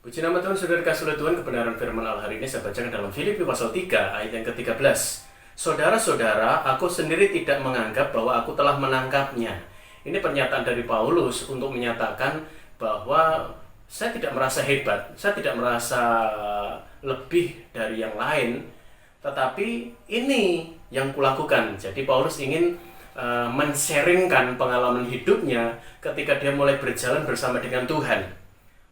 Puji nama Tuhan, saudara dikasih oleh Tuhan, kebenaran firman Allah hari ini saya bacakan dalam Filipi pasal 3 ayat yang ke-13. Saudara-saudara, aku sendiri tidak menganggap bahwa aku telah menangkapnya. Ini pernyataan dari Paulus untuk menyatakan bahwa saya tidak merasa hebat, saya tidak merasa lebih dari yang lain, tetapi ini yang kulakukan. Jadi Paulus ingin men-sharingkan pengalaman hidupnya ketika dia mulai berjalan bersama dengan Tuhan.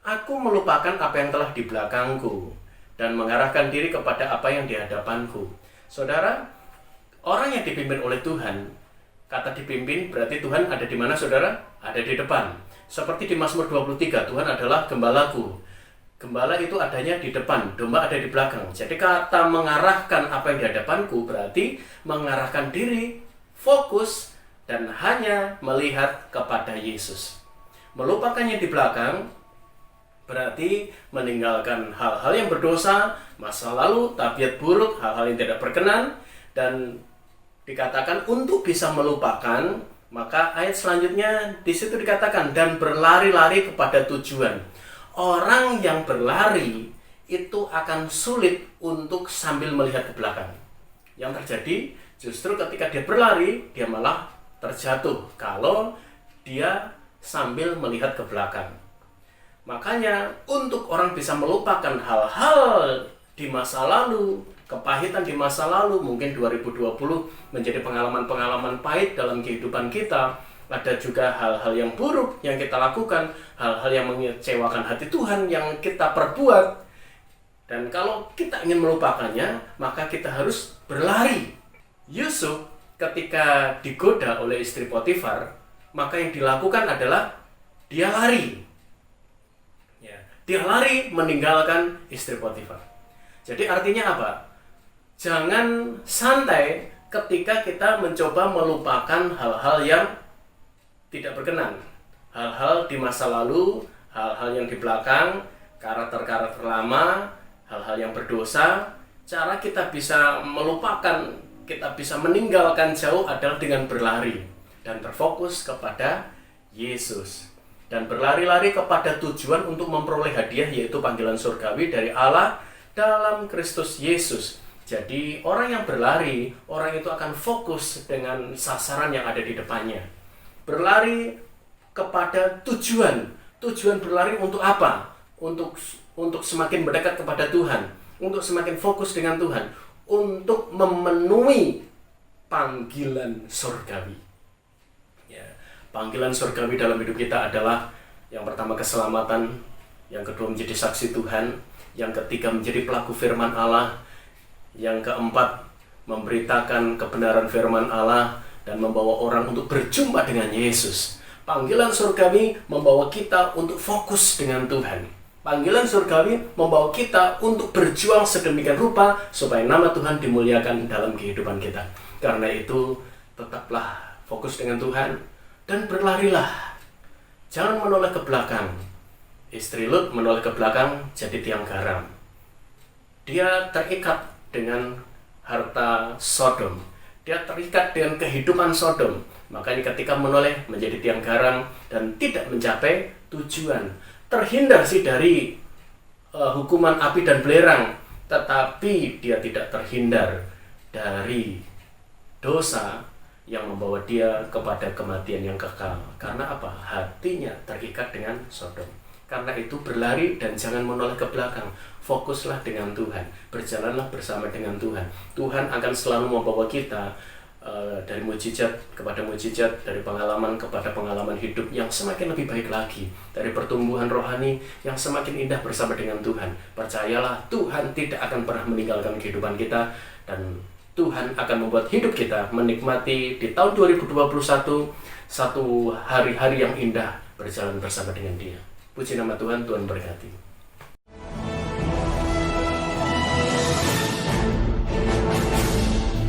Aku melupakan apa yang telah di belakangku dan mengarahkan diri kepada apa yang di hadapanku. Saudara, orang yang dipimpin oleh Tuhan, kata dipimpin berarti Tuhan ada di mana, saudara? Ada di depan. Seperti di Mazmur 23, Tuhan adalah gembalaku. Gembala itu adanya di depan, domba ada di belakang. Jadi kata mengarahkan apa yang di hadapanku berarti mengarahkan diri, fokus, dan hanya melihat kepada Yesus. Melupakannya di belakang berarti meninggalkan hal-hal yang berdosa, masa lalu, tabiat buruk, hal-hal yang tidak berkenan, dan dikatakan untuk bisa melupakan, maka ayat selanjutnya di situ dikatakan dan berlari-lari kepada tujuan. Orang yang berlari itu akan sulit untuk sambil melihat ke belakang. Yang terjadi justru ketika dia berlari, dia malah terjatuh kalau dia sambil melihat ke belakang. Makanya untuk orang bisa melupakan hal-hal di masa lalu, kepahitan di masa lalu, mungkin 2020 menjadi pengalaman-pengalaman pahit dalam kehidupan kita. Ada juga hal-hal yang buruk yang kita lakukan, hal-hal yang mengecewakan hati Tuhan yang kita perbuat. Dan kalau kita ingin melupakannya, maka kita harus berlari. Yusuf ketika digoda oleh istri Potifar, maka yang dilakukan adalah dia lari. Dia lari meninggalkan istri Potifar. Jadi artinya apa? Jangan santai ketika kita mencoba melupakan hal-hal yang tidak berkenan. Hal-hal di masa lalu, hal-hal yang di belakang, karakter-karakter lama, hal-hal yang berdosa. Cara kita bisa melupakan, kita bisa meninggalkan jauh adalah dengan berlari dan berfokus kepada Yesus. Dan berlari-lari kepada tujuan untuk memperoleh hadiah, yaitu panggilan surgawi dari Allah dalam Kristus Yesus. Jadi orang yang berlari, orang itu akan fokus dengan sasaran yang ada di depannya. Berlari kepada tujuan. Tujuan berlari untuk apa? Untuk semakin mendekat kepada Tuhan, untuk semakin fokus dengan Tuhan, untuk memenuhi panggilan surgawi. Panggilan surgawi dalam hidup kita adalah yang pertama keselamatan, yang kedua menjadi saksi Tuhan, yang ketiga menjadi pelaku firman Allah, yang keempat memberitakan kebenaran firman Allah dan membawa orang untuk berjumpa dengan Yesus. Panggilan surgawi membawa kita untuk fokus dengan Tuhan. Panggilan surgawi membawa kita untuk berjuang sedemikian rupa supaya nama Tuhan dimuliakan dalam kehidupan kita. Karena itu tetaplah fokus dengan Tuhan dan berlarilah. Jangan menoleh ke belakang. Istri Lut menoleh ke belakang jadi tiang garam. Dia terikat dengan harta Sodom. Dia terikat dengan kehidupan Sodom. Makanya ketika menoleh menjadi tiang garam dan tidak mencapai tujuan. Terhindar sih dari hukuman api dan belerang, tetapi dia tidak terhindar dari dosa yang membawa dia kepada kematian yang kekal. Karena apa? Hatinya terikat dengan Sodom. Karena itu berlari dan jangan menoleh ke belakang. Fokuslah dengan Tuhan. Berjalanlah bersama dengan Tuhan. Tuhan akan selalu membawa kita dari mukjizat kepada mukjizat, dari pengalaman kepada pengalaman hidup yang semakin lebih baik lagi, dari pertumbuhan rohani yang semakin indah bersama dengan Tuhan. Percayalah, Tuhan tidak akan pernah meninggalkan kehidupan kita, dan Tuhan akan membuat hidup kita menikmati di tahun 2021 satu hari-hari yang indah berjalan bersama dengan Dia. Puji nama Tuhan, Tuhan berkati.